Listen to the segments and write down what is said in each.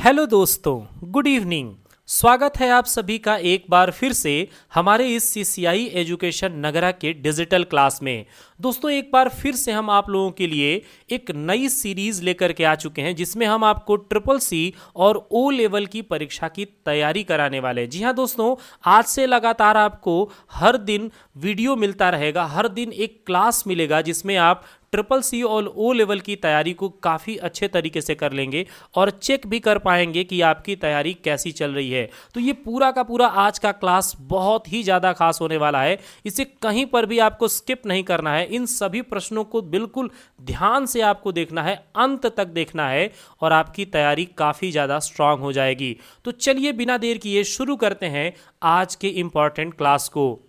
Hello दोस्तों, good evening. स्वागत है आप सभी का एक बार फिर से हमारे इस सीसीआई एजुकेशन नगरा के डिजिटल क्लास में। दोस्तों, एक बार फिर से हम आप लोगों के लिए एक नई सीरीज लेकर के आ चुके हैं जिसमें हम आपको ट्रिपल सी और ओ लेवल की परीक्षा की तैयारी कराने वाले हैं। जी हाँ दोस्तों, आज से लगातार आपको हर दिन वीडियो मिलता रहेगा, हर दिन एक क्लास मिलेगा जिसमें आप ट्रिपल सी और ओ लेवल की तैयारी को काफ़ी अच्छे तरीके से कर लेंगे और चेक भी कर पाएंगे कि आपकी तैयारी कैसी चल रही है। तो ये पूरा का पूरा आज का क्लास बहुत ही ज़्यादा खास होने वाला है। इसे कहीं पर भी आपको स्किप नहीं करना है। इन सभी प्रश्नों को बिल्कुल ध्यान से आपको देखना है, अंत तक देखना है और आपकी तैयारी काफ़ी ज़्यादा स्ट्रांग हो जाएगी। तो चलिए बिना देर किए शुरू करते हैं आज के इंपॉर्टेंट क्लास को।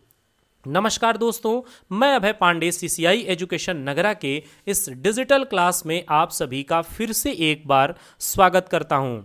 नमस्कार दोस्तों, मैं अभय पांडे सीसीआई एजुकेशन नगरा के इस डिजिटल क्लास में आप सभी का फिर से एक बार स्वागत करता हूं।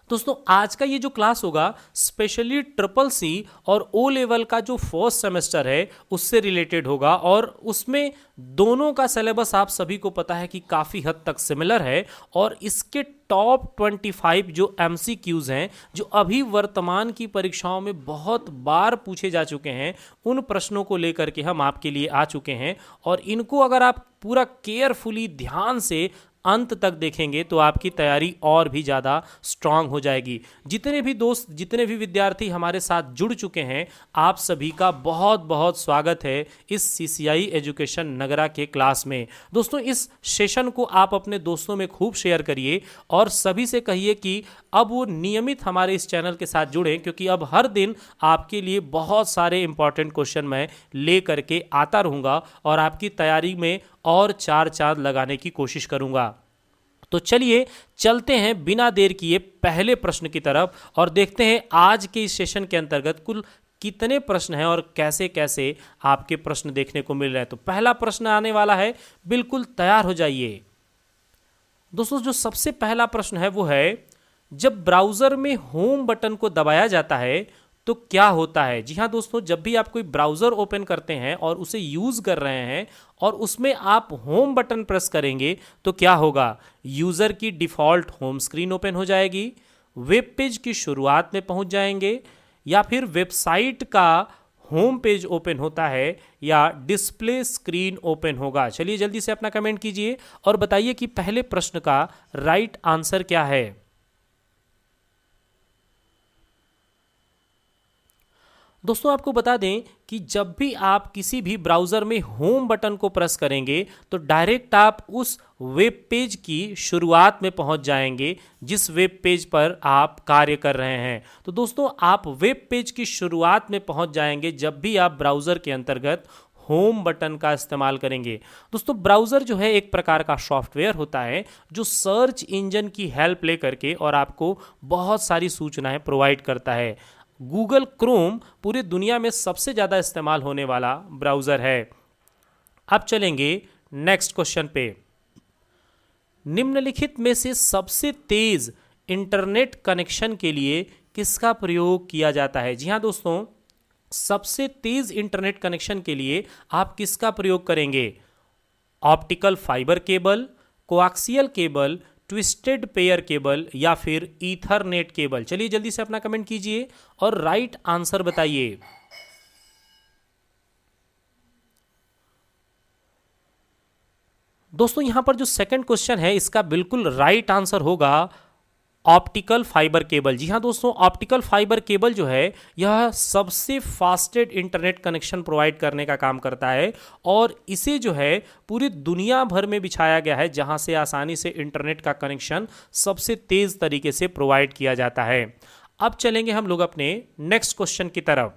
दोस्तों, आज का ये जो क्लास होगा स्पेशली ट्रिपल सी और ओ लेवल का जो फर्स्ट सेमेस्टर है उससे रिलेटेड होगा और उसमें दोनों का सिलेबस आप सभी को पता है कि काफ़ी हद तक सिमिलर है और इसके टॉप 25 जो एमसीक्यूज हैं जो अभी वर्तमान की परीक्षाओं में बहुत बार पूछे जा चुके हैं, उन प्रश्नों को लेकर के हम आपके लिए आ चुके हैं और इनको अगर आप पूरा केयरफुली ध्यान से अंत तक देखेंगे तो आपकी तैयारी और भी ज़्यादा स्ट्रांग हो जाएगी। जितने भी दोस्त, जितने भी विद्यार्थी हमारे साथ जुड़ चुके हैं, आप सभी का बहुत बहुत स्वागत है इस सीसीआई एजुकेशन नगरा के क्लास में। दोस्तों, इस सेशन को आप अपने दोस्तों में खूब शेयर करिए और सभी से कहिए कि अब वो नियमित हमारे इस चैनल के साथ जुड़ें, क्योंकि अब हर दिन आपके लिए बहुत सारे इंपॉर्टेंट क्वेश्चन मैं ले करके आता रहूँगा और आपकी तैयारी में और चार चांद लगाने की कोशिश करूंगा। तो चलिए चलते हैं बिना देर किए पहले प्रश्न की तरफ और देखते हैं आज के इस सेशन के अंतर्गत कुल कितने प्रश्न हैं और कैसे कैसे आपके प्रश्न देखने को मिल रहे हैं। तो पहला प्रश्न आने वाला है, बिल्कुल तैयार हो जाइए। दोस्तों, जो सबसे पहला प्रश्न है वो है, जब ब्राउज़र में होम बटन को दबाया जाता है तो क्या होता है। जी हाँ दोस्तों, जब भी आप कोई ब्राउज़र ओपन करते हैं और उसे यूज़ कर रहे हैं और उसमें आप होम बटन प्रेस करेंगे तो क्या होगा। यूज़र की डिफ़ॉल्ट होम स्क्रीन ओपन हो जाएगी, वेब पेज की शुरुआत में पहुंच जाएंगे, या फिर वेबसाइट का होम पेज ओपन होता है, या डिस्प्ले स्क्रीन ओपन होगा। चलिए जल्दी से अपना कमेंट कीजिए और बताइए कि पहले प्रश्न का राइट आंसर क्या है। दोस्तों, आपको बता दें कि जब भी आप किसी भी ब्राउज़र में होम बटन को प्रेस करेंगे तो डायरेक्ट आप उस वेब पेज की शुरुआत में पहुंच जाएंगे जिस वेब पेज पर आप कार्य कर रहे हैं। तो दोस्तों, आप वेब पेज की शुरुआत में पहुंच जाएंगे जब भी आप ब्राउज़र के अंतर्गत होम बटन का इस्तेमाल करेंगे। दोस्तों, ब्राउज़र जो है एक प्रकार का सॉफ्टवेयर होता है जो सर्च इंजन की हेल्प ले करके और आपको बहुत सारी सूचनाएं प्रोवाइड करता है। गूगल क्रोम पूरी दुनिया में सबसे ज़्यादा इस्तेमाल होने वाला ब्राउज़र है। अब चलेंगे नेक्स्ट क्वेश्चन पे। निम्नलिखित में से सबसे तेज़ इंटरनेट कनेक्शन के लिए किसका प्रयोग किया जाता है। जी हाँ दोस्तों, सबसे तेज़ इंटरनेट कनेक्शन के लिए आप किसका प्रयोग करेंगे। Optical fibre cable, coaxial cable, twisted pair cable या फिर ईथरनेट केबल। चलिए जल्दी से अपना कमेंट कीजिए और राइट आंसर बताइए। दोस्तों, यहां पर जो सेकंड क्वेश्चन है इसका बिल्कुल राइट आंसर होगा ऑप्टिकल फाइबर केबल। जी हाँ दोस्तों, ऑप्टिकल फाइबर केबल जो है यह सबसे फास्टेस्ट इंटरनेट कनेक्शन प्रोवाइड करने का काम करता है और इसे जो है पूरी दुनिया भर में बिछाया गया है जहां से आसानी से इंटरनेट का कनेक्शन सबसे तेज तरीके से प्रोवाइड किया जाता है। अब चलेंगे हम लोग अपने नेक्स्ट क्वेश्चन की तरफ।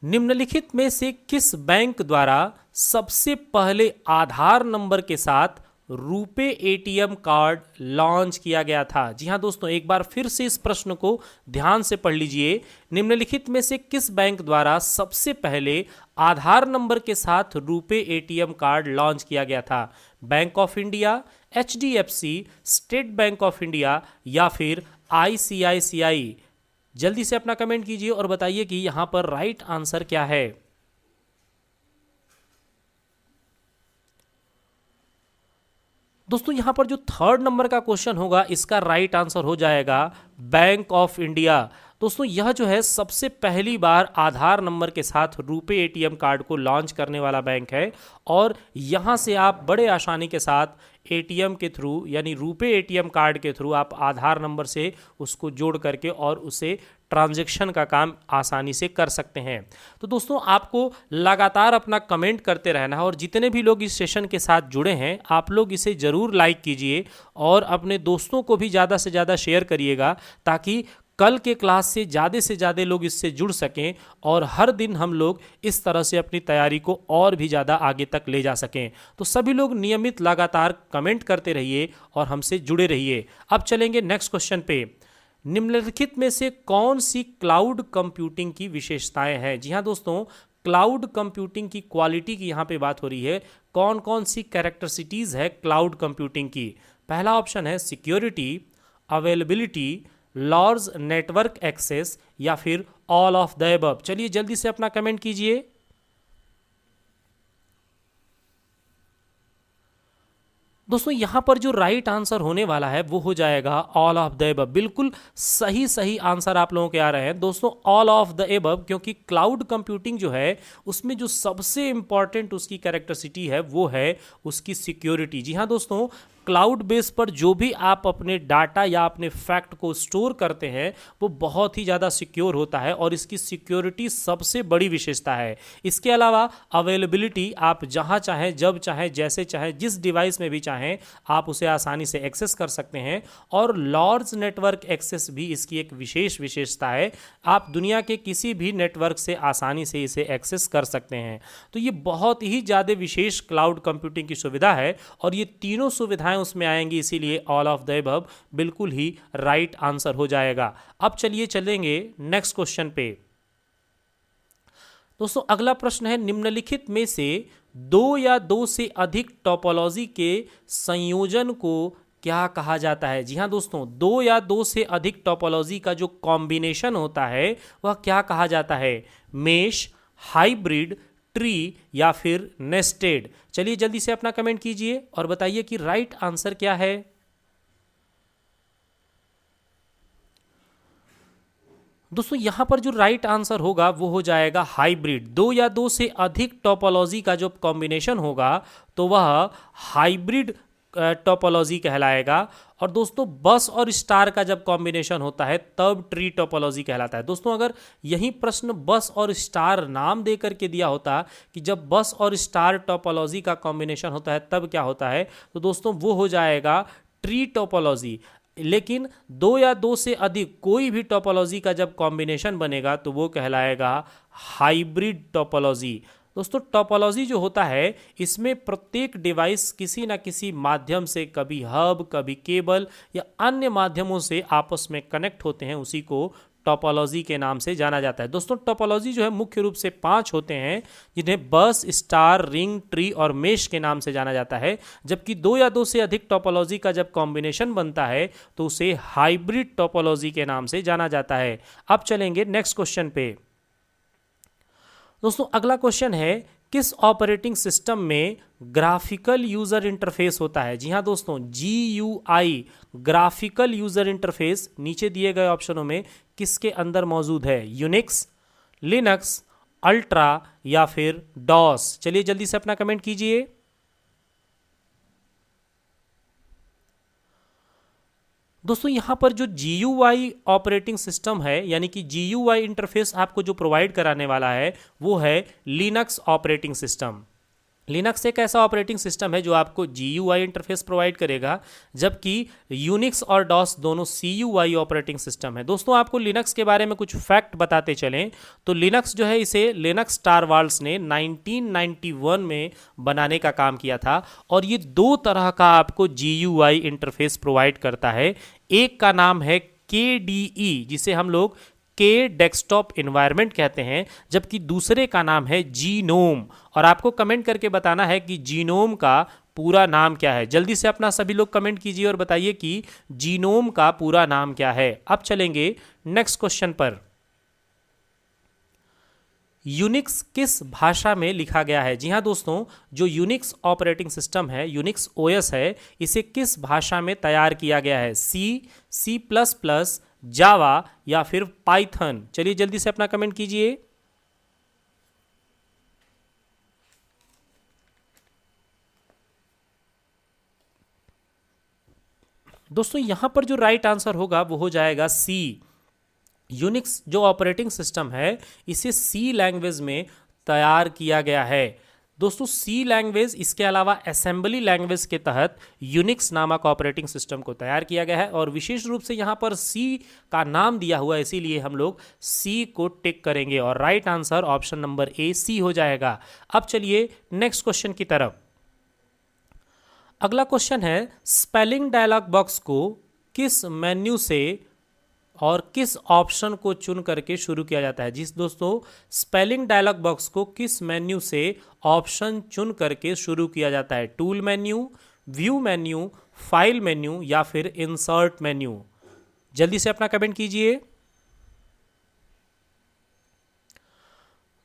निम्नलिखित में से किस बैंक द्वारा सबसे पहले आधार नंबर के साथ रुपे एटीएम कार्ड लॉन्च किया गया था। जी हां दोस्तों, एक बार फिर से इस प्रश्न को ध्यान से पढ़ लीजिए। निम्नलिखित में से किस बैंक द्वारा सबसे पहले आधार नंबर के साथ रुपे एटीएम कार्ड लॉन्च किया गया था। Bank of India, HDFC, state bank of India या फिर आईसीआईसीआई। जल्दी से अपना कमेंट कीजिए और बताइए कि यहां पर राइट आंसर क्या है। दोस्तों यहाँ पर जो थर्ड नंबर का क्वेश्चन होगा इसका राइट आंसर हो जाएगा बैंक ऑफ इंडिया। दोस्तों यह जो है सबसे पहली बार आधार नंबर के साथ रुपे एटीएम कार्ड को लॉन्च करने वाला बैंक है और यहाँ से आप बड़े आसानी के साथ एटीएम के थ्रू यानी रुपे एटीएम कार्ड के थ्रू आप आधार नंबर से उसको जोड़ करके और उसे ट्रांजैक्शन का काम आसानी से कर सकते हैं। तो दोस्तों आपको लगातार अपना कमेंट करते रहना है और जितने भी लोग इस सेशन के साथ जुड़े हैं आप लोग इसे ज़रूर लाइक कीजिए और अपने दोस्तों को भी ज़्यादा से ज़्यादा शेयर करिएगा ताकि कल के क्लास से ज़्यादा लोग इससे जुड़ सकें और हर दिन हम लोग इस तरह से अपनी तैयारी को और भी ज़्यादा आगे तक ले जा सकें। तो सभी लोग नियमित लगातार कमेंट करते रहिए और हमसे जुड़े रहिए। अब चलेंगे नेक्स्ट क्वेश्चन पे। निम्नलिखित में से कौन सी क्लाउड कंप्यूटिंग की विशेषताएं हैं? जी हाँ दोस्तों, क्लाउड कंप्यूटिंग की क्वालिटी की यहाँ पे बात हो रही है। कौन कौन सी कैरेक्टरिस्टिकीज है क्लाउड कंप्यूटिंग की? पहला ऑप्शन है security, availability, large network access या फिर ऑल ऑफ द अबव। चलिए जल्दी से अपना कमेंट कीजिए। दोस्तों यहाँ पर जो राइट आंसर होने वाला है वो हो जाएगा ऑल ऑफ द एबव। बिल्कुल सही आंसर आप लोगों के आ रहे हैं दोस्तों, ऑल ऑफ द एबव, क्योंकि क्लाउड कंप्यूटिंग जो है उसमें जो सबसे इंपॉर्टेंट उसकी कैरेक्टरिस्टिक है वो है उसकी सिक्योरिटी। जी हाँ दोस्तों, क्लाउड बेस पर जो भी आप अपने डाटा या अपने फैक्ट को स्टोर करते हैं वो बहुत ही ज़्यादा सिक्योर होता है और इसकी सिक्योरिटी सबसे बड़ी विशेषता है। इसके अलावा अवेलेबिलिटी, आप जहाँ चाहें जब चाहें जैसे चाहें जिस डिवाइस में भी चाहें आप उसे आसानी से एक्सेस कर सकते हैं और लार्ज नेटवर्क एक्सेस भी इसकी एक विशेष विशेषता है। आप दुनिया के किसी भी नेटवर्क से आसानी से इसे एक्सेस कर सकते हैं। तो ये बहुत ही ज़्यादा विशेष क्लाउड कंप्यूटिंग की सुविधा है और ये तीनों सुविधाएं उसमें आएंगी, इसीलिए ऑल ऑफ द अबव बिल्कुल ही राइट आंसर हो जाएगा। अब चलिए चलेंगे नेक्स्ट क्वेश्चन पे। दोस्तों अगला प्रश्न है, निम्नलिखित में से दो या दो से अधिक टोपोलॉजी के संयोजन को क्या कहा जाता है? जी हाँ दोस्तों, दो या दो से अधिक टोपोलॉजी का जो कॉम्बिनेशन होता है वह क्या कहा जाता है? मेश, हाइब्रिड, ट्री या फिर नेस्टेड। चलिए जल्दी से अपना कमेंट कीजिए और बताइए कि राइट आंसर क्या है। दोस्तों यहाँ पर जो राइट आंसर होगा वो हो जाएगा हाइब्रिड। दो या दो से अधिक टोपोलॉजी का जो कॉम्बिनेशन होगा तो वह हाइब्रिड टोपोलॉजी कहलाएगा। और दोस्तों बस और स्टार का जब कॉम्बिनेशन होता है तब ट्री टोपोलॉजी कहलाता है। दोस्तों अगर यही प्रश्न बस और स्टार नाम दे करके दिया होता कि जब बस और स्टार टोपोलॉजी का कॉम्बिनेशन होता है तब क्या होता है, तो दोस्तों वो हो जाएगा ट्री टोपोलॉजी। लेकिन दो या दो से अधिक कोई भी टोपोलॉजी का जब कॉम्बिनेशन बनेगा तो वो कहलाएगा हाइब्रिड टोपोलॉजी। दोस्तों टोपोलॉजी जो होता है इसमें प्रत्येक डिवाइस किसी ना किसी माध्यम से, कभी हब कभी केबल या अन्य माध्यमों से आपस में कनेक्ट होते हैं, उसी को टोपोलॉजी के नाम से जाना जाता है। दोस्तों टोपोलॉजी जो है मुख्य रूप से 5 होते हैं जिन्हें बस, स्टार, रिंग, ट्री और मेश के नाम से जाना जाता है। जबकि दो या दो से अधिक टोपोलॉजी का जब कॉम्बिनेशन बनता है तो उसे हाइब्रिड टोपोलॉजी के नाम से जाना जाता है। अब चलेंगे नेक्स्ट क्वेश्चन पे। दोस्तों अगला क्वेश्चन है, किस ऑपरेटिंग सिस्टम में ग्राफिकल यूजर इंटरफेस होता है? जी हाँ दोस्तों, GUI ग्राफिकल यूजर इंटरफेस नीचे दिए गए ऑप्शनों में किसके अंदर मौजूद है? यूनिक्स, लिनक्स, अल्ट्रा या फिर डॉस। चलिए जल्दी से अपना कमेंट कीजिए। दोस्तों यहाँ पर जो GUI ऑपरेटिंग सिस्टम है यानी कि GUI इंटरफेस आपको जो प्रोवाइड कराने वाला है वो है लिनक्स ऑपरेटिंग सिस्टम। लिनक्स एक ऐसा ऑपरेटिंग सिस्टम है जो आपको GUI इंटरफेस प्रोवाइड करेगा, जबकि यूनिक्स और डॉस दोनों CUI ऑपरेटिंग सिस्टम है। दोस्तों आपको लिनक्स के बारे में कुछ फैक्ट बताते चलें तो लिनक्स जो है इसे लिनक्स टारवाल्स ने 1991 में बनाने का काम किया था और ये दो तरह का आपको GUI इंटरफेस प्रोवाइड करता है। एक का नाम है KDE जिसे हम लोग के डेस्कटॉप इन्वायरमेंट कहते हैं, जबकि दूसरे का नाम है जीनोम। और आपको कमेंट करके बताना है कि जीनोम का पूरा नाम क्या है। जल्दी से अपना सभी लोग कमेंट कीजिए और बताइए कि जीनोम का पूरा नाम क्या है। अब चलेंगे नेक्स्ट क्वेश्चन पर। यूनिक्स किस भाषा में लिखा गया है? जी हाँ दोस्तों, जो यूनिक्स ऑपरेटिंग सिस्टम है, यूनिक्स ओएस है, इसे किस भाषा में तैयार किया गया है? सी, सी प्लस प्लस, जावा या फिर पाइथन? चलिए जल्दी से अपना कमेंट कीजिए। दोस्तों यहां पर जो राइट आंसर होगा वो हो जाएगा सी। यूनिक्स जो ऑपरेटिंग सिस्टम है इसे सी लैंग्वेज में तैयार किया गया है। दोस्तों सी लैंग्वेज, इसके अलावा असेंबली लैंग्वेज के तहत यूनिक्स नामक ऑपरेटिंग सिस्टम को तैयार किया गया है और विशेष रूप से यहाँ पर सी का नाम दिया हुआ है, इसीलिए हम लोग सी को टिक करेंगे और right answer option number A C हो जाएगा। अब चलिए नेक्स्ट क्वेश्चन की तरफ। अगला क्वेश्चन है, स्पेलिंग डायलॉग बॉक्स को किस मेन्यू से और किस ऑप्शन को चुन करके शुरू किया जाता है? जिस दोस्तों, स्पेलिंग डायलॉग बॉक्स को किस मेन्यू से ऑप्शन चुन करके शुरू किया जाता है? Tool menu, view menu, file menu या फिर इंसर्ट मेन्यू? जल्दी से अपना कमेंट कीजिए।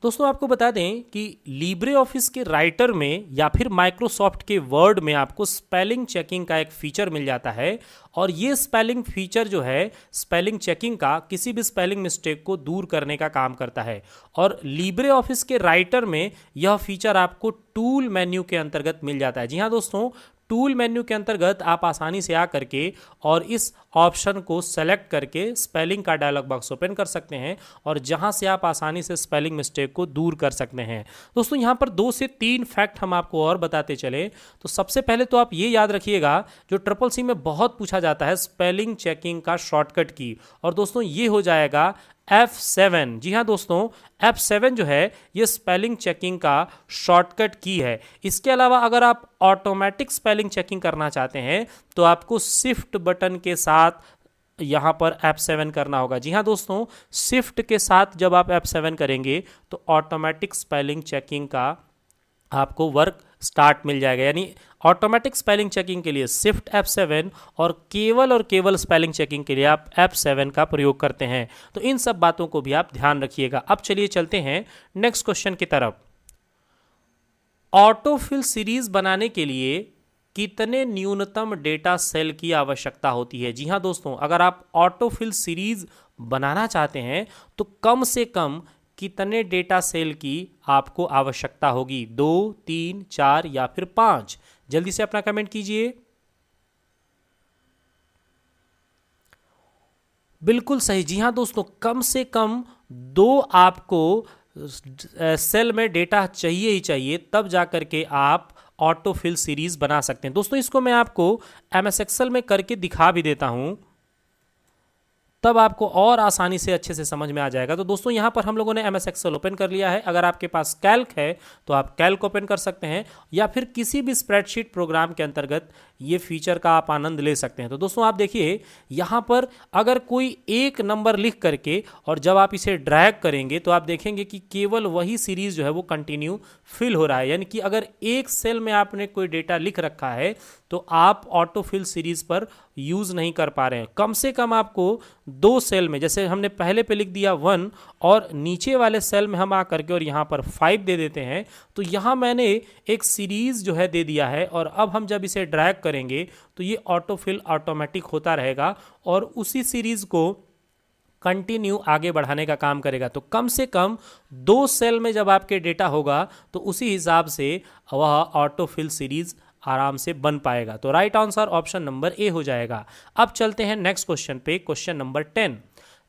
दोस्तों आपको बता दें कि लिब्रे ऑफिस के राइटर में या फिर माइक्रोसॉफ्ट के वर्ड में आपको स्पेलिंग चेकिंग का एक फीचर मिल जाता है और ये स्पेलिंग फीचर जो है स्पेलिंग चेकिंग का किसी भी स्पेलिंग मिस्टेक को दूर करने का काम करता है। और लिब्रे ऑफिस के राइटर में यह फीचर आपको टूल मेन्यू के अंतर्गत मिल जाता है। जी हाँ दोस्तों, टूल मेन्यू के अंतर्गत आप आसानी से आ करके और इस ऑप्शन को सेलेक्ट करके स्पेलिंग का डायलॉग बॉक्स ओपन कर सकते हैं और जहां से आप आसानी से स्पेलिंग मिस्टेक को दूर कर सकते हैं। दोस्तों यहां पर 2 से 3 फैक्ट हम आपको और बताते चले। तो सबसे पहले तो आप ये याद रखिएगा, जो ट्रिपल सी में बहुत पूछा जाता है स्पेलिंग चेकिंग का शॉर्टकट की, और दोस्तों ये हो जाएगा F7। जी हाँ दोस्तों, F7 जो है ये स्पेलिंग चेकिंग का शॉर्टकट की है। इसके अलावा अगर आप ऑटोमेटिक स्पेलिंग चेकिंग करना चाहते हैं तो आपको शिफ्ट बटन के साथ यहाँ पर F7 करना होगा। जी हाँ दोस्तों, शिफ्ट के साथ जब आप F7 करेंगे तो ऑटोमेटिक स्पेलिंग चेकिंग का आपको वर्क स्टार्ट मिल जाएगा। यानी ऑटोमेटिक स्पेलिंग चेकिंग के लिए शिफ्ट F7 और केवल स्पेलिंग चेकिंग के लिए आप F7 का प्रयोग करते हैं। तो इन सब बातों को भी आप ध्यान रखिएगा। अब चलिए चलते हैं नेक्स्ट क्वेश्चन की तरफ। ऑटोफिल सीरीज बनाने के लिए कितने न्यूनतम डेटा सेल की आवश्यकता होती है? जी हाँ दोस्तों, अगर आप ऑटोफिल सीरीज बनाना चाहते हैं तो कम से कम कितने डेटा सेल की आपको आवश्यकता होगी? 2, 3, 4 या फिर 5? जल्दी से अपना कमेंट कीजिए। बिल्कुल सही। जी हाँ दोस्तों, कम से कम 2 आपको सेल में डेटा चाहिए ही चाहिए, तब जाकर के आप ऑटोफिल सीरीज बना सकते हैं। दोस्तों इसको मैं आपको MS एक्सेल में करके दिखा भी देता हूं, तब आपको और आसानी से अच्छे से समझ में आ जाएगा। तो दोस्तों यहाँ पर हम लोगों ने MS एक्सेल ओपन कर लिया है। अगर आपके पास कैल्क है तो आप कैल्क ओपन कर सकते हैं या फिर किसी भी स्प्रेडशीट प्रोग्राम के अंतर्गत ये फीचर का आप आनंद ले सकते हैं। तो दोस्तों आप देखिए यहाँ पर अगर कोई एक नंबर लिख करके और जब आप इसे ड्रैग करेंगे तो आप देखेंगे कि केवल वही सीरीज जो है वो कंटिन्यू फिल हो रहा है। यानी कि अगर एक सेल में आपने कोई डेटा लिख रखा है तो आप ऑटोफिल सीरीज पर यूज नहीं कर पा रहे हैं। कम से कम आपको 2 सेल में, जैसे हमने पहले पे लिख दिया 1 और नीचे वाले सेल में हम आ करके और यहाँ पर 5 दे देते हैं, तो यहाँ मैंने एक सीरीज जो है दे दिया है और अब हम जब इसे ड्रैग करेंगे तो ये ऑटोफिल ऑटोमेटिक होता रहेगा और उसी सीरीज को कंटिन्यू आगे बढ़ाने का काम करेगा। तो कम से कम 2 सेल में जब आपके डेटा होगा तो उसी हिसाब से वह ऑटोफिल सीरीज आराम से बन पाएगा। तो राइट आंसर ऑप्शन नंबर ए हो जाएगा। अब चलते हैं नेक्स्ट क्वेश्चन पे, क्वेश्चन नंबर 10।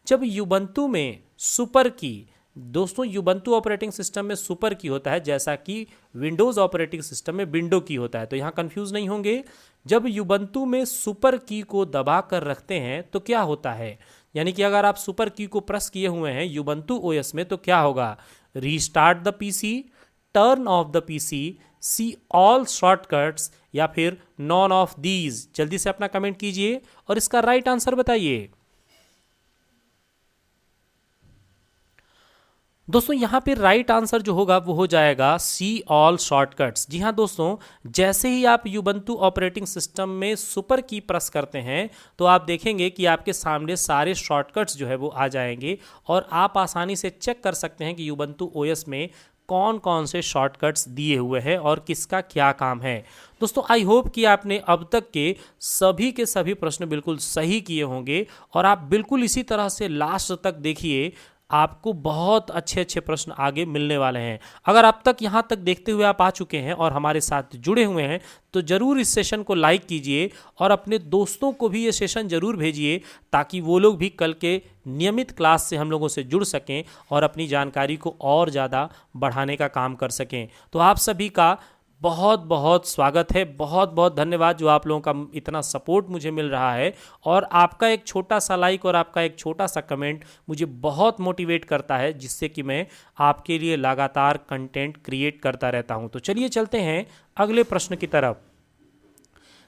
जब युबंतु में सुपर की, दोस्तों युबंतु ऑपरेटिंग सिस्टम में सुपर की होता है जैसा कि विंडोज ऑपरेटिंग सिस्टम में विंडो की होता है, तो यहाँ कंफ्यूज नहीं होंगे। जब युबंतु में सुपर की को दबा कर रखते हैं तो क्या होता है? यानी कि अगर आप सुपर की को प्रेस किए हुए हैं युबंतु ओएस में तो क्या होगा? Restart the PC, turn off the PC, see all shortcuts या फिर नॉन ऑफ दीज? जल्दी से अपना कमेंट कीजिए और इसका राइट आंसर बताइए। दोस्तों यहाँ पे राइट आंसर जो होगा वो हो जाएगा सी ऑल शॉर्टकट्स। जी हाँ दोस्तों, जैसे ही आप युबंतु ऑपरेटिंग सिस्टम में सुपर की प्रेस करते हैं तो आप देखेंगे कि आपके सामने सारे शॉर्टकट्स जो है वो आ जाएंगे और आप आसानी से चेक कर सकते हैं कि युबंतु ओएस में कौन कौन से शॉर्टकट्स दिए हुए हैं और किसका क्या काम है। दोस्तों आई होप कि आपने अब तक के सभी प्रश्न बिल्कुल सही किए होंगे और आप बिल्कुल इसी तरह से लास्ट तक देखिए, आपको बहुत अच्छे अच्छे प्रश्न आगे मिलने वाले हैं। अगर अब तक यहाँ तक देखते हुए आप आ चुके हैं और हमारे साथ जुड़े हुए हैं तो ज़रूर इस सेशन को लाइक कीजिए और अपने दोस्तों को भी ये सेशन ज़रूर भेजिए ताकि वो लोग भी कल के नियमित क्लास से हम लोगों से जुड़ सकें और अपनी जानकारी को और ज़्यादा बढ़ाने का काम कर सकें। तो आप सभी का बहुत बहुत स्वागत है, बहुत बहुत धन्यवाद जो आप लोगों का इतना सपोर्ट मुझे मिल रहा है और आपका एक छोटा सा लाइक और आपका एक छोटा सा कमेंट मुझे बहुत मोटिवेट करता है, जिससे कि मैं आपके लिए लगातार कंटेंट क्रिएट करता रहता हूं। तो चलिए चलते हैं अगले प्रश्न की तरफ।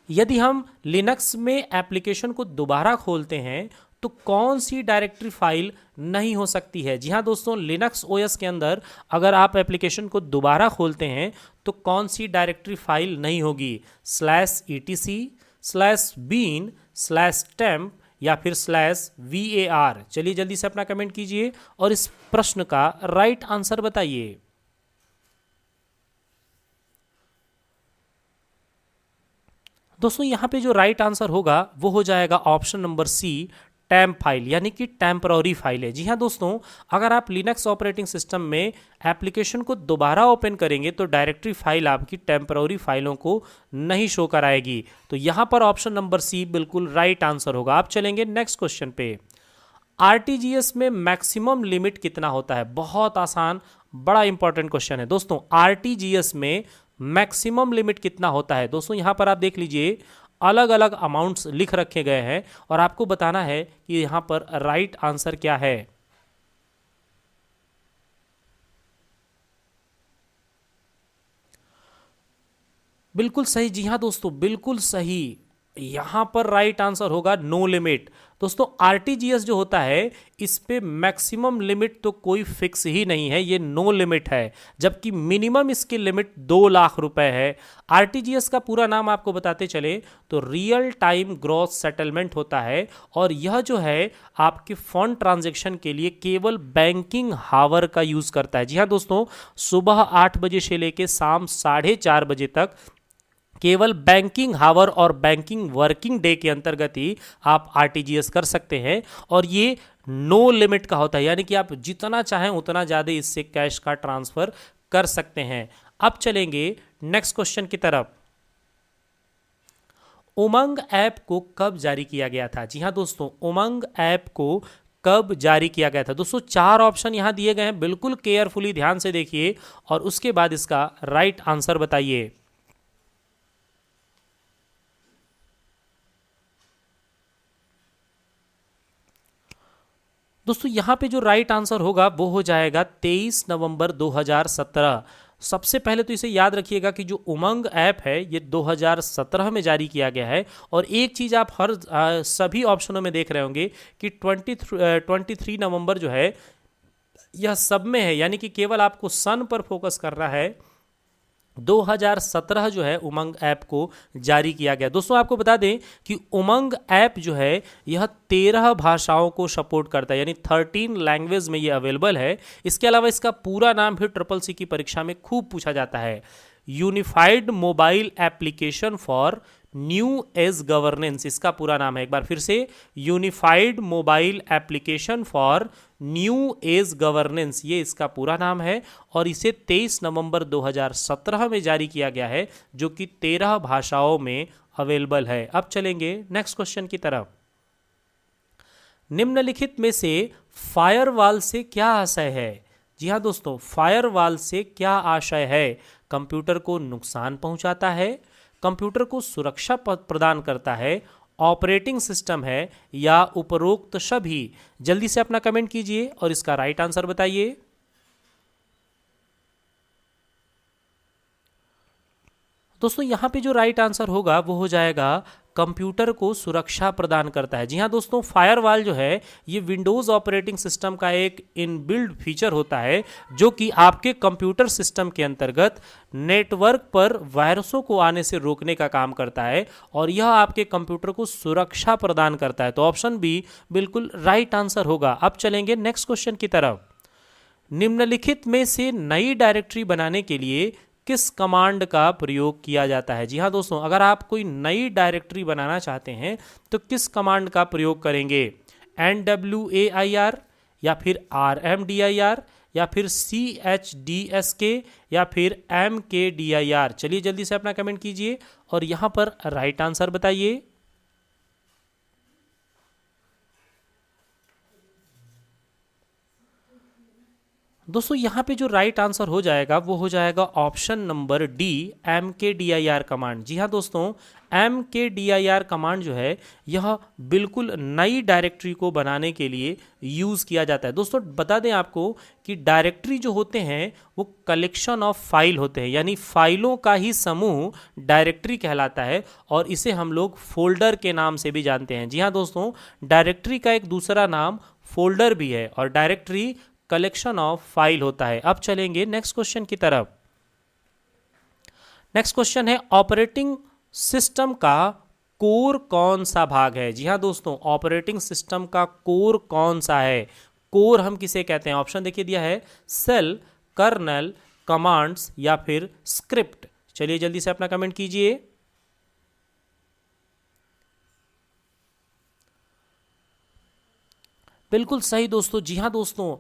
यदि हम लिनक्स में एप्लीकेशन को दोबारा खोलते हैं तो कौन सी डायरेक्टरी फाइल नहीं हो सकती है। जी हाँ दोस्तों, लिनक्स ओएस के अंदर अगर आप एप्लीकेशन को दोबारा खोलते हैं तो कौन सी डायरेक्टरी फाइल नहीं होगी। /etc/bin/temp या फिर /var। चलिए जल्दी से अपना कमेंट कीजिए और इस प्रश्न का राइट आंसर बताइए। दोस्तों यहाँ पे जो राइट आंसर होगा वो हो जाएगा option number C, temp file, यानी कि टेम्पररी फाइल है। जी हाँ दोस्तों, अगर आप लिनक्स ऑपरेटिंग सिस्टम में एप्लीकेशन को दोबारा ओपन करेंगे तो डायरेक्टरी फाइल आपकी टेम्पररी फाइलों को नहीं शो कराएगी। तो यहाँ पर ऑप्शन नंबर सी बिल्कुल राइट आंसर होगा। आप चलेंगे नेक्स्ट क्वेश्चन पे। आरटीजीएस में मैक्सिमम लिमिट कितना होता है। बहुत आसान, बड़ा इंपॉर्टेंट क्वेश्चन है दोस्तों। आरटीजीएस में मैक्सिमम लिमिट कितना होता है। दोस्तों यहाँ पर आप देख लीजिए, अलग अलग अमाउंट्स लिख रखे गए हैं और आपको बताना है कि यहाँ पर राइट आंसर क्या है। बिल्कुल सही। जी हाँ दोस्तों, बिल्कुल सही। यहां पर राइट आंसर होगा नो लिमिट। दोस्तों आरटीजीएस जो होता है इस पे मैक्सिमम लिमिट तो कोई फिक्स ही नहीं है, ये नो लिमिट है, जबकि मिनिमम इसकी लिमिट 2 लाख रुपए है। आरटीजीएस का पूरा नाम आपको बताते चले तो रियल टाइम ग्रॉस सेटलमेंट होता है और यह जो है आपके फंड ट्रांजैक्शन के लिए केवल बैंकिंग हावर का यूज करता है। जी हाँ दोस्तों, सुबह 8 बजे से लेके शाम 4:30 बजे तक केवल बैंकिंग हावर और बैंकिंग वर्किंग डे के अंतर्गत ही आप आरटीजीएस कर सकते हैं और ये नो लिमिट का होता है, यानी कि आप जितना चाहें उतना ज़्यादा इससे कैश का ट्रांसफर कर सकते हैं। अब चलेंगे नेक्स्ट क्वेश्चन की तरफ। उमंग ऐप को कब जारी किया गया था। जी हाँ दोस्तों, उमंग ऐप को कब जारी किया गया था। दोस्तों 4 ऑप्शन यहां दिए गए हैं, बिल्कुल केयरफुली ध्यान से देखिए और उसके बाद इसका राइट आंसर बताइए। दोस्तों यहाँ पे जो राइट आंसर होगा वो हो जाएगा 23 नवंबर 2017। सबसे पहले तो इसे याद रखिएगा कि जो उमंग ऐप है ये 2017 में जारी किया गया है और एक चीज़ आप हर सभी ऑप्शनों में देख रहे होंगे कि 23 नवंबर जो है यह सब में है, यानी कि केवल आपको सन पर फोकस करना है। 2017 जो है उमंग ऐप को जारी किया गया। दोस्तों आपको बता दें कि उमंग ऐप जो है यह 13 भाषाओं को सपोर्ट करता है, यानी 13 लैंग्वेज में ये अवेलेबल है। इसके अलावा इसका पूरा नाम भी ट्रिपल-सी की परीक्षा में खूब पूछा जाता है, unified mobile application for new age governance. इसका पूरा नाम है, एक बार फिर से, unified mobile application for new age governance, ये इसका पूरा नाम है और इसे 23 नवंबर 2017 में जारी किया गया है, जो कि 13 भाषाओं में अवेलेबल है। अब चलेंगे नेक्स्ट क्वेश्चन की तरफ। निम्नलिखित में से फायरवॉल से क्या आशय है। जी हाँ दोस्तों, फायरवॉल से क्या आशय है। कंप्यूटर को नुकसान पहुंचाता है, कंप्यूटर को सुरक्षा प्रदान करता है, ऑपरेटिंग सिस्टम है या उपरोक्त सभी। जल्दी से अपना कमेंट कीजिए और इसका राइट आंसर बताइए। दोस्तों यहाँ पे जो राइट आंसर होगा वो हो जाएगा कंप्यूटर को सुरक्षा प्रदान करता है। जी हाँ दोस्तों, फायरवॉल जो है ये विंडोज़ ऑपरेटिंग सिस्टम का एक इनबिल्ट फीचर होता है जो कि आपके कंप्यूटर सिस्टम के अंतर्गत नेटवर्क पर वायरसों को आने से रोकने का काम करता है और यह आपके कंप्यूटर को सुरक्षा प्रदान करता है। तो ऑप्शन बी बिल्कुल राइट आंसर होगा। अब चलेंगे नेक्स्ट क्वेश्चन की तरफ। निम्नलिखित में से नई डायरेक्टरी बनाने के लिए किस कमांड का प्रयोग किया जाता है? जी हाँ दोस्तों, अगर आप कोई नई डायरेक्टरी बनाना चाहते हैं तो किस कमांड का प्रयोग करेंगे? NWAIR या फिर RMDIR या फिर CHDSK या फिर MKDIR? चलिए जल्दी से अपना कमेंट कीजिए और यहाँ पर राइट आंसर बताइए। दोस्तों यहाँ पे जो राइट आंसर हो जाएगा वो हो जाएगा option number D, MKDIR command. जी हाँ दोस्तों, MKDIR कमांड जो है यह बिल्कुल नई डायरेक्टरी को बनाने के लिए यूज़ किया जाता है। दोस्तों बता दें आपको कि डायरेक्टरी जो होते हैं वो कलेक्शन ऑफ फाइल होते हैं, यानी फाइलों का ही समूह डायरेक्टरी कहलाता है और इसे हम लोग फोल्डर के नाम से भी जानते हैं। जी हाँ दोस्तों, डायरेक्टरी का एक दूसरा नाम फोल्डर भी है और डायरेक्टरी कलेक्शन ऑफ फाइल होता है। अब चलेंगे नेक्स्ट क्वेश्चन की तरफ। नेक्स्ट क्वेश्चन है, ऑपरेटिंग सिस्टम का कोर कौन सा भाग है? जी हाँ दोस्तों, ऑपरेटिंग सिस्टम का कोर कौन सा है? कोर हम किसे कहते हैं? ऑप्शन देखिए दिया है, सेल, कर्नल, कमांड्स या फिर स्क्रिप्ट। चलिए जल्दी से अपना कमेंट कीजिए। बिल्कुल सही दोस्तों। जी हाँ दोस्तों,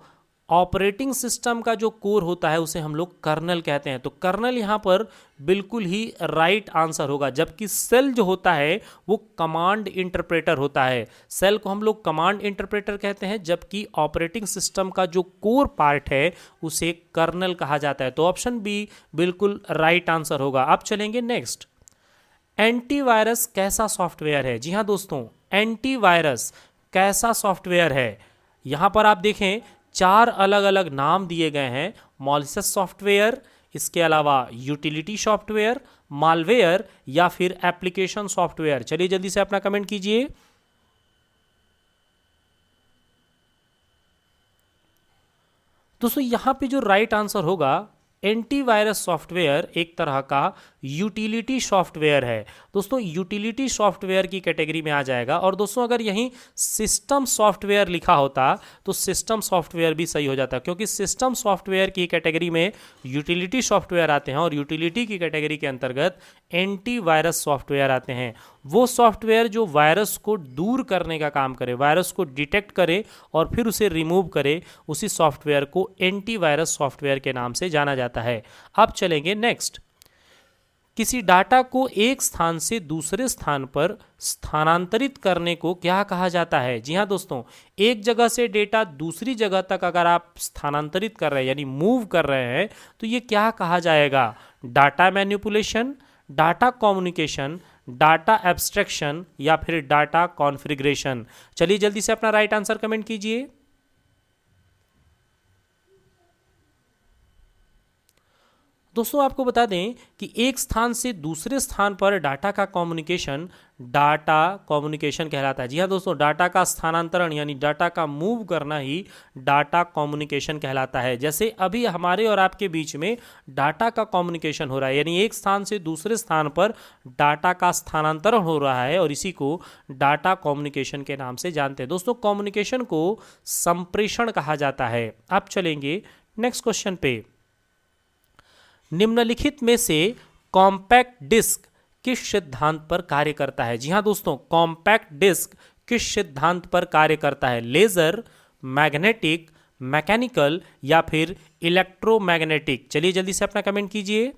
ऑपरेटिंग सिस्टम का जो कोर होता है उसे हम लोग कर्नल कहते हैं। तो कर्नल यहाँ पर बिल्कुल ही राइट आंसर होगा, जबकि सेल जो होता है वो कमांड इंटरप्रेटर होता है। सेल को हम लोग कमांड इंटरप्रेटर कहते हैं, जबकि ऑपरेटिंग सिस्टम का जो कोर पार्ट है उसे कर्नल कहा जाता है। तो ऑप्शन बी बिल्कुल राइट आंसर होगा। अब चलेंगे नेक्स्ट। एंटीवायरस कैसा सॉफ्टवेयर है? जी हाँ दोस्तों, एंटीवायरस कैसा सॉफ्टवेयर है? यहाँ पर आप देखें 4 अलग अलग नाम दिए गए हैं, मॉलिशस सॉफ्टवेयर, इसके अलावा यूटिलिटी सॉफ्टवेयर, मालवेयर या फिर एप्लीकेशन सॉफ्टवेयर। चलिए जल्दी से अपना कमेंट कीजिए। दोस्तों यहाँ पे जो राइट आंसर होगा, एंटीवायरस सॉफ्टवेयर एक तरह का यूटिलिटी सॉफ्टवेयर है। दोस्तों यूटिलिटी सॉफ्टवेयर की कैटेगरी में आ जाएगा। और दोस्तों अगर यहीं सिस्टम सॉफ्टवेयर लिखा होता तो सिस्टम सॉफ्टवेयर भी सही हो जाता, क्योंकि सिस्टम सॉफ्टवेयर की कैटेगरी में यूटिलिटी सॉफ्टवेयर आते हैं और यूटिलिटी की कैटेगरी के अंतर्गत एंटीवायरस सॉफ्टवेयर आते हैं। वो सॉफ्टवेयर जो वायरस को दूर करने का काम करे, वायरस को डिटेक्ट करे और फिर उसे रिमूव करे, उसी सॉफ्टवेयर को एंटीवायरस सॉफ्टवेयर के नाम से जाना जाता है। अब चलेंगे नेक्स्ट। किसी डाटा को एक स्थान से दूसरे स्थान पर स्थानांतरित करने को क्या कहा जाता है? जी हाँ दोस्तों, एक जगह से डेटा दूसरी जगह तक अगर आप स्थानांतरित कर रहे हैं यानी मूव कर रहे हैं तो ये क्या कहा जाएगा? Data manipulation, data communication, data abstraction या फिर डाटा कॉन्फ़िगरेशन। चलिए जल्दी से अपना राइट आंसर कमेंट कीजिए। दोस्तों आपको बता दें कि एक स्थान से दूसरे स्थान पर डाटा का कम्युनिकेशन डाटा कम्युनिकेशन कहलाता है। जी हाँ दोस्तों, डाटा का स्थानांतरण यानी डाटा का मूव करना ही डाटा कम्युनिकेशन कहलाता है। जैसे अभी हमारे और आपके बीच में डाटा का कम्युनिकेशन हो रहा है, यानी एक स्थान से दूसरे स्थान पर डाटा का स्थानांतरण हो रहा है और इसी को डाटा कम्युनिकेशन के नाम से जानते हैं। दोस्तों कम्युनिकेशन को संप्रेषण कहा जाता है। अब चलेंगे नेक्स्ट क्वेश्चन पे। निम्नलिखित में से कॉम्पैक्ट डिस्क किस सिद्धांत पर कार्य करता है? जी हाँ दोस्तों, कॉम्पैक्ट डिस्क किस सिद्धांत पर कार्य करता है? लेजर, मैग्नेटिक, मैकेनिकल या फिर इलेक्ट्रोमैग्नेटिक? चलिए जल्दी से अपना कमेंट कीजिए।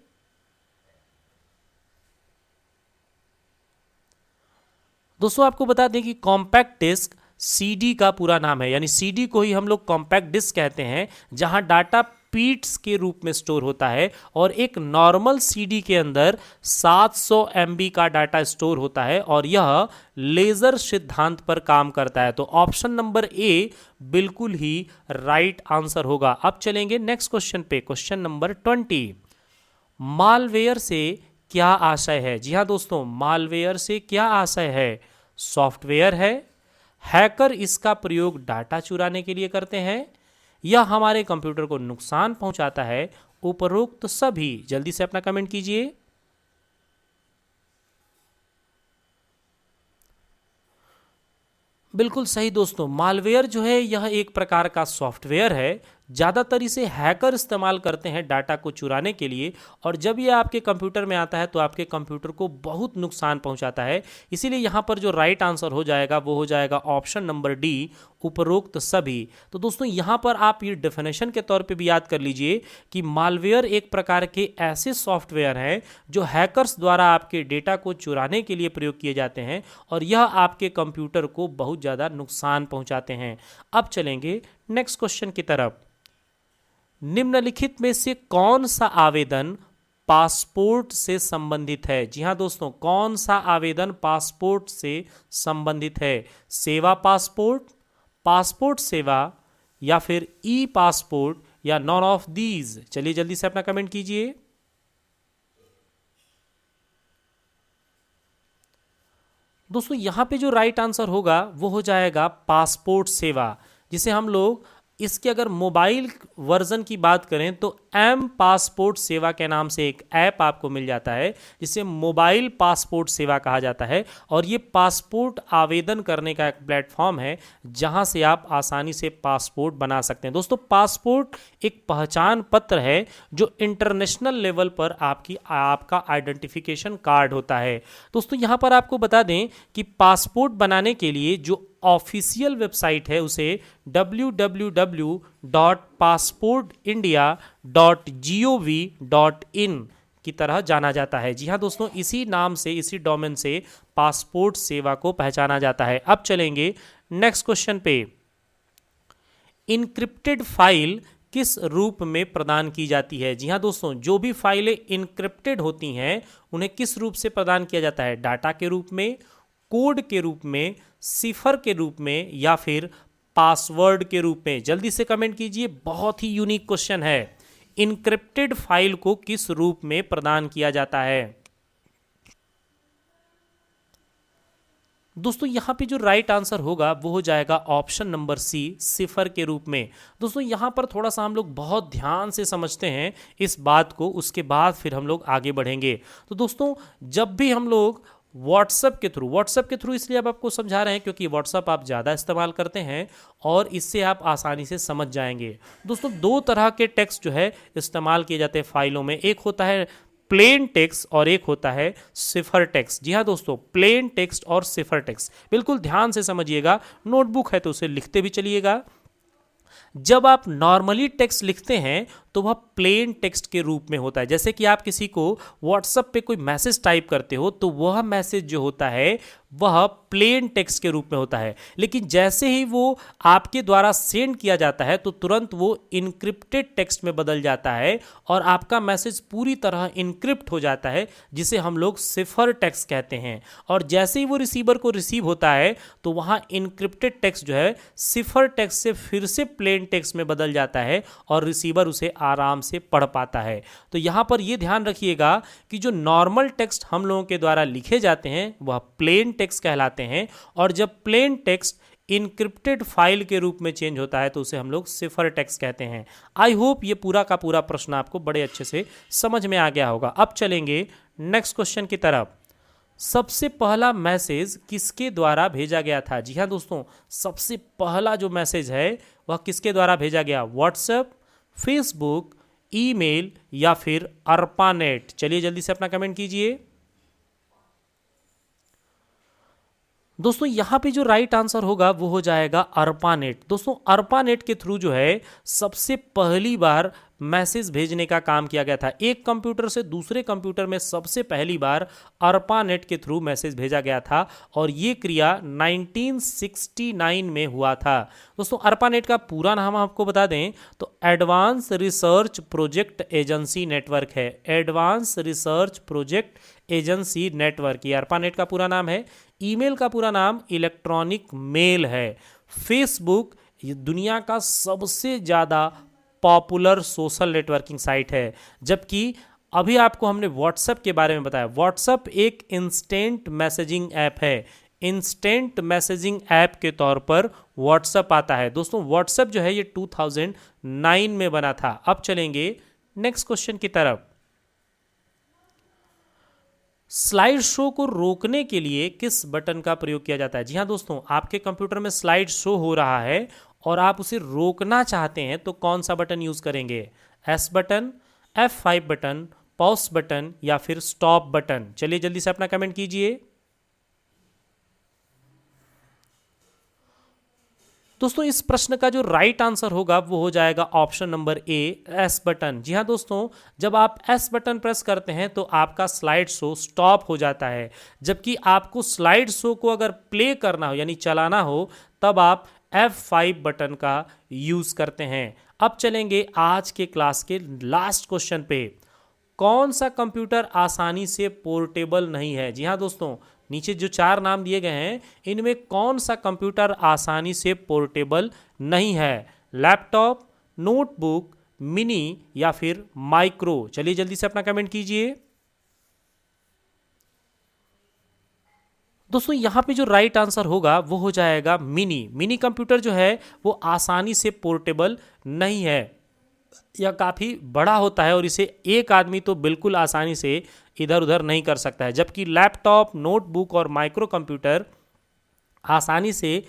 दोस्तों आपको बता दें कि कॉम्पैक्ट डिस्क सीडी का पूरा नाम है, यानी सीडी को ही हम लोग कॉम्पैक्ट डिस्क कहते हैं, जहां डाटा पीट्स के रूप में स्टोर होता है और एक नॉर्मल सीडी के अंदर 700 MB का डाटा स्टोर होता है और यह लेजर सिद्धांत पर काम करता है। तो ऑप्शन नंबर ए बिल्कुल ही राइट आंसर होगा। अब चलेंगे नेक्स्ट क्वेश्चन पे, क्वेश्चन नंबर 20। मालवेयर से क्या आशय है? जी हाँ दोस्तों, मालवेयर से क्या आशय है? सॉफ्टवेयर है। हैकर इसका प्रयोग डाटा चुराने के लिए करते हैं या हमारे कंप्यूटर को नुकसान पहुंचाता है? उपरोक्त सभी। जल्दी से अपना कमेंट कीजिए। बिल्कुल सही दोस्तों, मालवेयर जो है यह एक प्रकार का सॉफ्टवेयर है। ज़्यादातर इसे हैकर इस्तेमाल करते हैं डाटा को चुराने के लिए, और जब ये आपके कंप्यूटर में आता है तो आपके कंप्यूटर को बहुत नुकसान पहुंचाता है। इसीलिए यहाँ पर जो राइट आंसर हो जाएगा वो हो जाएगा ऑप्शन नंबर डी, उपरोक्त सभी। तो दोस्तों यहाँ पर आप ये डेफिनेशन के तौर पे भी याद कर लीजिए कि मालवेयर एक प्रकार के ऐसे सॉफ्टवेयर हैं जो हैकर्स द्वारा आपके डेटा को चुराने के लिए प्रयोग किए जाते हैं, और यह आपके कंप्यूटर को बहुत ज़्यादा नुकसान पहुंचाते हैं। अब चलेंगे नेक्स्ट क्वेश्चन की तरफ। निम्नलिखित में से कौन सा आवेदन पासपोर्ट से संबंधित है? जी हां दोस्तों, कौन सा आवेदन पासपोर्ट से संबंधित है? सेवा पासपोर्ट, पासपोर्ट सेवा, या फिर ई पासपोर्ट, या नॉन ऑफ दीज? चलिए जल्दी से अपना कमेंट कीजिए। दोस्तों यहाँ पे जो राइट आंसर होगा वो हो जाएगा पासपोर्ट सेवा, जिसे हम लोग इसके अगर मोबाइल वर्जन की बात करें तो एम पासपोर्ट सेवा के नाम से एक ऐप आपको मिल जाता है, जिसे मोबाइल पासपोर्ट सेवा कहा जाता है। और ये पासपोर्ट आवेदन करने का एक प्लेटफॉर्म है जहां से आप आसानी से पासपोर्ट बना सकते हैं। दोस्तों पासपोर्ट एक पहचान पत्र है जो इंटरनेशनल लेवल पर आपका आइडेंटिफिकेशन कार्ड होता है। दोस्तों यहाँ पर आपको बता दें कि पासपोर्ट बनाने के लिए जो ऑफिशियल वेबसाइट है उसे www.passportindia.gov.in की तरह जाना जाता है। जी हाँ दोस्तों, इसी नाम से, इसी डोमेन से पासपोर्ट सेवा को पहचाना जाता है। अब चलेंगे नेक्स्ट क्वेश्चन पे। इनक्रिप्टेड फाइल किस रूप में प्रदान की जाती है? जी हाँ दोस्तों, जो भी फाइलें इनक्रिप्टेड होती हैं उन्हें किस रूप से प्रदान किया जाता है? डाटा के रूप में, कोड के रूप में, सिफर के रूप में, या फिर पासवर्ड के रूप में? जल्दी से कमेंट कीजिए, बहुत ही यूनिक क्वेश्चन है। इनक्रिप्टेड फाइल को किस रूप में प्रदान किया जाता है? दोस्तों यहाँ पे जो राइट आंसर होगा वो हो जाएगा ऑप्शन नंबर सी, सिफर के रूप में। दोस्तों यहाँ पर थोड़ा सा हम लोग बहुत ध्यान से समझते हैं इस बात को, उसके बाद फिर हम लोग आगे बढ़ेंगे। तो दोस्तों जब भी हम लोग व्हाट्सएप के थ्रू इसलिए अब आपको समझा रहे हैं क्योंकि व्हाट्सएप आप ज़्यादा इस्तेमाल करते हैं और इससे आप आसानी से समझ जाएंगे। दोस्तों दो तरह के टेक्स्ट जो है इस्तेमाल किए जाते हैं फाइलों में, एक होता है प्लेन टेक्स्ट और एक होता है सिफर टेक्स्ट। जी हाँ दोस्तों, प्लेन टेक्स्ट और सिफर टेक्स्ट, बिल्कुल ध्यान से समझिएगा। नोटबुक है तो उसे लिखते भी चलिएगा। जब आप नॉर्मली टेक्स्ट लिखते हैं तो वह प्लेन टेक्स्ट के रूप में होता है। जैसे कि आप किसी को व्हाट्सएप पे कोई मैसेज टाइप करते हो तो वह मैसेज जो होता है वह प्लेन टेक्स्ट के रूप में होता है, लेकिन जैसे ही वो आपके द्वारा सेंड किया जाता है तो तुरंत वो इनक्रिप्टेड टेक्स्ट में बदल जाता है और आपका मैसेज पूरी तरह इनक्रिप्ट हो जाता है, जिसे हम लोग सिफर टेक्स्ट कहते हैं। और जैसे ही वो रिसीवर को रिसीव होता है तो वहाँ इनक्रिप्टेड टेक्स्ट जो है सिफर टेक्स्ट से फिर से प्लेन टेक्स्ट में बदल जाता है और रिसीवर उसे आराम से पढ़ पाता है। तो यहाँ पर यह ध्यान रखिएगा कि जो नॉर्मल टेक्स्ट हम लोगों के द्वारा लिखे जाते हैं वह प्लेन टेक्स्ट कहलाते हैं, और जब प्लेन टेक्स्ट इनक्रिप्टेड फाइल के रूप में चेंज होता है तो उसे हम लोग सिफर टेक्स्ट कहते हैं। आई होप ये पूरा का पूरा प्रश्न आपको बड़े अच्छे से समझ में आ गया होगा। अब चलेंगे नेक्स्ट क्वेश्चन की तरफ। सबसे पहला मैसेज किसके द्वारा भेजा गया था? जी हाँ दोस्तों, सबसे पहला जो मैसेज है वह किसके द्वारा भेजा गया? व्हाट्सएप, फेसबुक, ईमेल, या फिर अर्पानेट? चलिए जल्दी से अपना कमेंट कीजिए। दोस्तों यहाँ पे जो राइट आंसर होगा वो हो जाएगा अर्पानेट। दोस्तों अर्पानेट के थ्रू जो है सबसे पहली बार मैसेज भेजने का काम किया गया था। एक कंप्यूटर से दूसरे कंप्यूटर में सबसे पहली बार अर्पानेट के थ्रू मैसेज भेजा गया था और ये क्रिया 1969 में हुआ था। दोस्तों अर्पानेट का पूरा नाम आपको बता दें तो advance research project agency network है। Advance research project agency network, ये अर्पानेट का पूरा नाम है। ईमेल का पूरा नाम इलेक्ट्रॉनिक मेल है। फेसबुक ये दुनिया का सबसे ज़्यादा पॉपुलर सोशल नेटवर्किंग साइट है, जबकि अभी आपको हमने व्हाट्सएप के बारे में बताया। व्हाट्सएप एक इंस्टेंट मैसेजिंग ऐप है। इंस्टेंट मैसेजिंग ऐप के तौर पर व्हाट्सएप आता है। दोस्तों व्हाट्सएप जो है ये 2009 में बना था। अब चलेंगे नेक्स्ट क्वेश्चन की तरफ। स्लाइड शो को रोकने के लिए किस बटन का प्रयोग किया जाता है? जी हाँ दोस्तों, आपके कंप्यूटर में स्लाइड शो हो रहा है और आप उसे रोकना चाहते हैं तो कौन सा बटन यूज करेंगे? S button, F5 button, pause button या फिर स्टॉप बटन? चलिए जल्दी से अपना कमेंट कीजिए। दोस्तों इस प्रश्न का जो राइट आंसर होगा वो हो जाएगा option number A, S button. जी हाँ दोस्तों, जब आप एस बटन प्रेस करते हैं तो आपका स्लाइड शो स्टॉप हो जाता है, जबकि आपको स्लाइड शो को अगर प्ले करना हो यानी चलाना हो तब आप F5 बटन का यूज करते हैं। अब चलेंगे आज के क्लास के लास्ट क्वेश्चन पे। कौन सा कंप्यूटर आसानी से पोर्टेबल नहीं है? जी हाँ दोस्तों, नीचे जो 4 नाम दिए गए हैं इनमें कौन सा कंप्यूटर आसानी से पोर्टेबल नहीं है? लैपटॉप, नोटबुक, मिनी या फिर माइक्रो? चलिए जल्दी से अपना कमेंट कीजिए। दोस्तों यहाँ पे जो राइट आंसर होगा वो हो जाएगा मिनी। मिनी कंप्यूटर जो है वो आसानी से पोर्टेबल नहीं है, यह काफ़ी बड़ा होता है और इसे एक आदमी तो बिल्कुल आसानी से इधर उधर नहीं कर सकता है, जबकि लैपटॉप, नोटबुक और माइक्रो कंप्यूटर आसानी से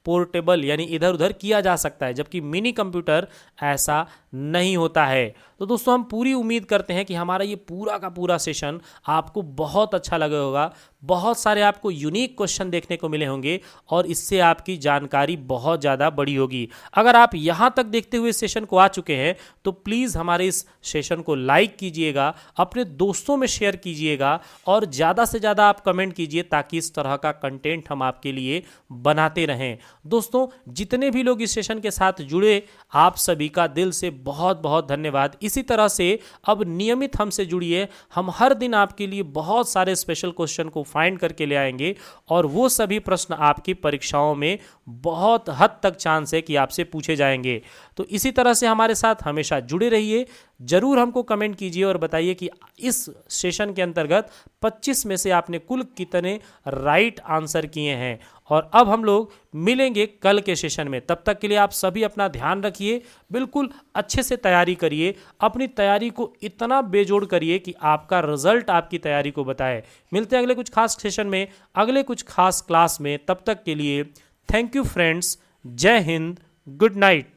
पोर्टेबल यानी इधर उधर किया जा सकता है, जबकि मिनी कंप्यूटर ऐसा नहीं होता है। तो दोस्तों हम पूरी उम्मीद करते हैं कि हमारा ये पूरा का पूरा सेशन आपको बहुत अच्छा लगा होगा। बहुत सारे आपको यूनिक क्वेश्चन देखने को मिले होंगे और इससे आपकी जानकारी बहुत ज़्यादा बड़ी होगी। अगर आप यहाँ तक देखते हुए सेशन को आ चुके हैं तो प्लीज़ हमारे इस सेशन को लाइक कीजिएगा, अपने दोस्तों में शेयर कीजिएगा और ज़्यादा से ज़्यादा आप कमेंट कीजिए ताकि इस तरह का कंटेंट हम आपके लिए बनाते रहें। दोस्तों जितने भी लोग इस सेशन के साथ जुड़े आप सभी का दिल से बहुत बहुत धन्यवाद। इसी तरह से अब नियमित हमसे जुड़िए। हम हर दिन आपके लिए बहुत सारे स्पेशल क्वेश्चन को फाइंड करके ले आएंगे और वो सभी प्रश्न आपकी परीक्षाओं में बहुत हद तक चांस है कि आपसे पूछे जाएंगे। तो इसी तरह से हमारे साथ हमेशा जुड़े रहिए। जरूर हमको कमेंट कीजिए और बताइए कि इस सेशन के अंतर्गत 25 में से आपने कुल कितने राइट आंसर किए हैं। और अब हम लोग मिलेंगे कल के सेशन में। तब तक के लिए आप सभी अपना ध्यान रखिए, बिल्कुल अच्छे से तैयारी करिए, अपनी तैयारी को इतना बेजोड़ करिए कि आपका रिजल्ट आपकी तैयारी को बताए। मिलते हैं अगले कुछ खास सेशन में, अगले कुछ खास क्लास में। तब तक के लिए थैंक यू फ्रेंड्स, जय हिंद, गुड नाइट।